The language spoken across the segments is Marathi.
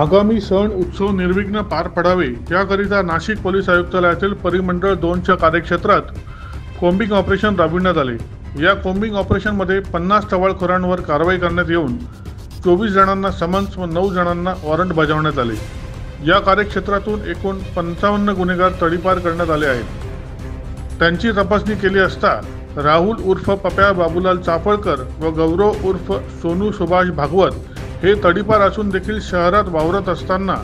आगामी सण उत्सव निर्विघ्न पार पडावे याकरिता नाशिक पोलीस आयुक्तालयातील परिमंडळ 2च्या कार्यक्षेत्रात कोम्बिंग ऑपरेशन राबविण्यात आले। या कोम्बिंग ऑपरेशनमध्ये 50 टवाळखोरांवर कारवाई करण्यात येऊन 24 जणांना समन्स व 9 जणांना वॉरंट बजावण्यात आले। या कार्यक्षेत्रातून एकूण 55 गुन्हेगार तडीपार करण्यात आले आहेत। त्यांची तपासणी केली असता राहुल उर्फ पप्या बाबूलाल चाफळकर व गौरव उर्फ सोनू सुभाष भागवत हे तडीपार असून देखील शहरात वावरत असताना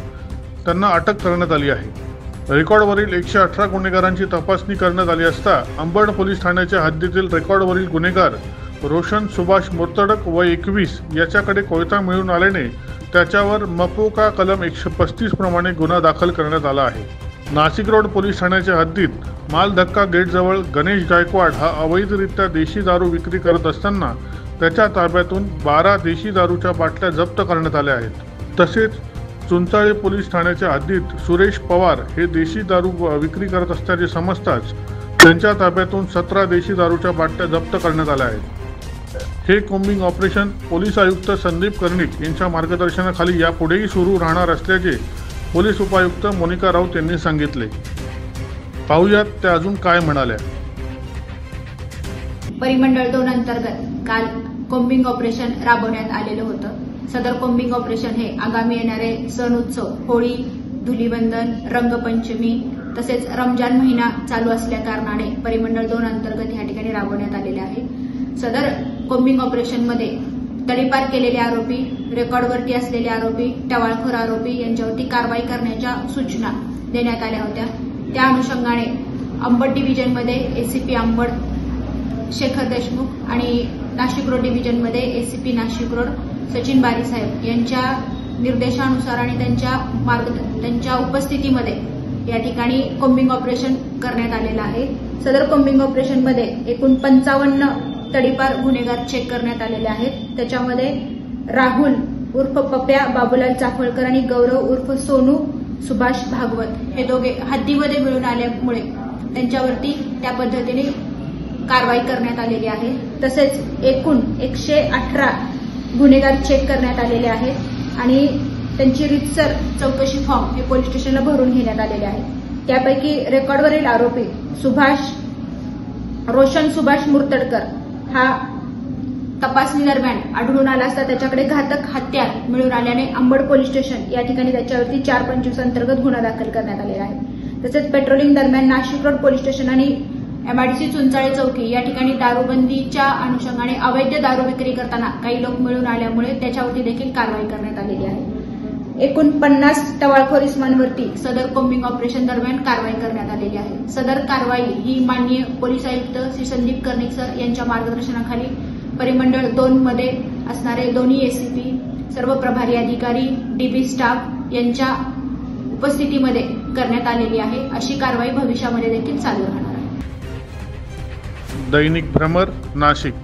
त्यांना अटक करण्यात आली आहे। रेकॉर्डवरील 118 गुन्हेगारांची तपासणी करण्यात आली असता अंबड पोलीस ठाण्याच्या हद्दीतील रेकॉर्डवरील गुन्हेगार रोशन सुभाष मुर्तडक वय 21 याच्याकडे कोयता मिळून आल्याने त्याच्यावर मपोका कलम 135 प्रमाणे गुन्हा दाखल करण्यात आला आहे। नाशिक रोड पोलीस ठाण्याच्या हद्दीत मालधक्का गेटजवळ गणेश गायकवाड हा अवैधरित्या देशी दारू विक्री करत असताना त्याच्या ताब्यातून 12 देशी दारूच्या बाटल्या जप्त करण्यात आल्या आहेत। तसेच चुंचाळे पोलीस ठाण्याच्या हद्दीत सुरेश पवार हे देशी दारू विक्री करत असल्याचे समजताच त्यांच्या ताब्यातून 17 देशी दारूच्या बाटल्या जप्त करण्यात आल्या आहेत। हे कोम्बिंग ऑपरेशन पोलीस आयुक्त संदीप कर्णिक यांच्या मार्गदर्शनाखाली यापुढेही सुरू राहणार असल्याचे पोलीस उपायुक्त मोनिका राऊत यांनी सांगितले। पाहुयात त्या अजून काय म्हणाल्या। परिमंडळ 2 अंतर्गत काल कोम्बिंग ऑपरेशन राबवण्यात आलेलं होतं। सदर कोम्बिंग ऑपरेशन हे आगामी येणारे सण उत्सव होळी, धुलीवंदन, रंगपंचमी तसेच रमजान महिना चालू असल्या कारणाने परिमंडळ 2 अंतर्गत या ठिकाणी राबवण्यात आलेले आहे। सदर कोम्बिंग ऑपरेशनमध्ये तडीपार केलेले आरोपी, रेकॉर्डवरती असलेले आरोपी, टवाळखोर आरोपी यांच्यावरती कारवाई करण्याच्या सूचना देण्यात आल्या होत्या। त्या अनुषंगाने अंबड डिव्हिजनमध्ये एसीपी अंबड शेखर देशमुख आणि नाशिक रोड डिव्हिजनमध्ये एसीपी नाशिक रोड सचिन बारी साहेब यांच्या निर्देशानुसार आणि त्यांच्या उपस्थितीमध्ये या ठिकाणी कोम्बिंग ऑपरेशन करण्यात आलेलं आहे। सदर कोम्बिंग ऑपरेशनमध्ये एकूण 55 तडीपार गुन्हेगार चेक करण्यात आलेले आहेत। त्याच्यामध्ये राहुल उर्फ पप्या बाबूलाल चाफळकर आणि गौरव उर्फ सोनू सुभाष भागवत हे दोघे हद्दीमध्ये मिळून आल्यामुळे त्यांच्यावरती त्या पद्धतीने कारवाई करण्यात आलेली आहे। तसेच एकूण 118 गुन्हेगार चेक करण्यात आलेले आहेत आणि त्यांची रितसर चौकशी फॉर्म हे पोलीस स्टेशनला भरून घेण्यात आलेले आहे। त्यापैकी रेकॉर्डवरील आरोपी रोशन सुभाष मुर्तडकर हा तपासणी दरम्यान आढळून आला असता त्याच्याकडे घातक हत्यार मिळून आल्याने अंबड पोलीस स्टेशन या ठिकाणी त्याच्यावरती 425 अंतर्गत गुन्हा दाखल करण्यात आलेला आहे। तसेच पेट्रोलिंग दरम्यान नाशिक रोड पोलीस स्टेशन आणि MIDC चुंचाळे चौकी या ठिकाणी दारूबंदीच्या अनुषंगाने अवैध दारू विक्री करताना काही लोक मिळून आल्यामुळे त्याच्यावरती देखील कारवाई करण्यात आलेली आहे। एकूण 50 टवाळखोर इसमांवरती सदर कोम्बिंग ऑपरेशन दरम्यान कारवाई करण्यात आलेली आहे। सदर कारवाई ही माननीय पोलीस आयुक्त श्री संदीप कर्णिक सर यांच्या मार्गदर्शनाखाली परिमंडळ 2 मध्ये असणारे दोन्ही एसीपी, सर्व प्रभारी अधिकारी, डीबी स्टाफ यांच्या उपस्थितीमध्ये करण्यात आलेली आहे। अशी कारवाई भविष्यामध्ये देखील चालू राहणार आहे। दैनिक भ्रमर, नाशिक।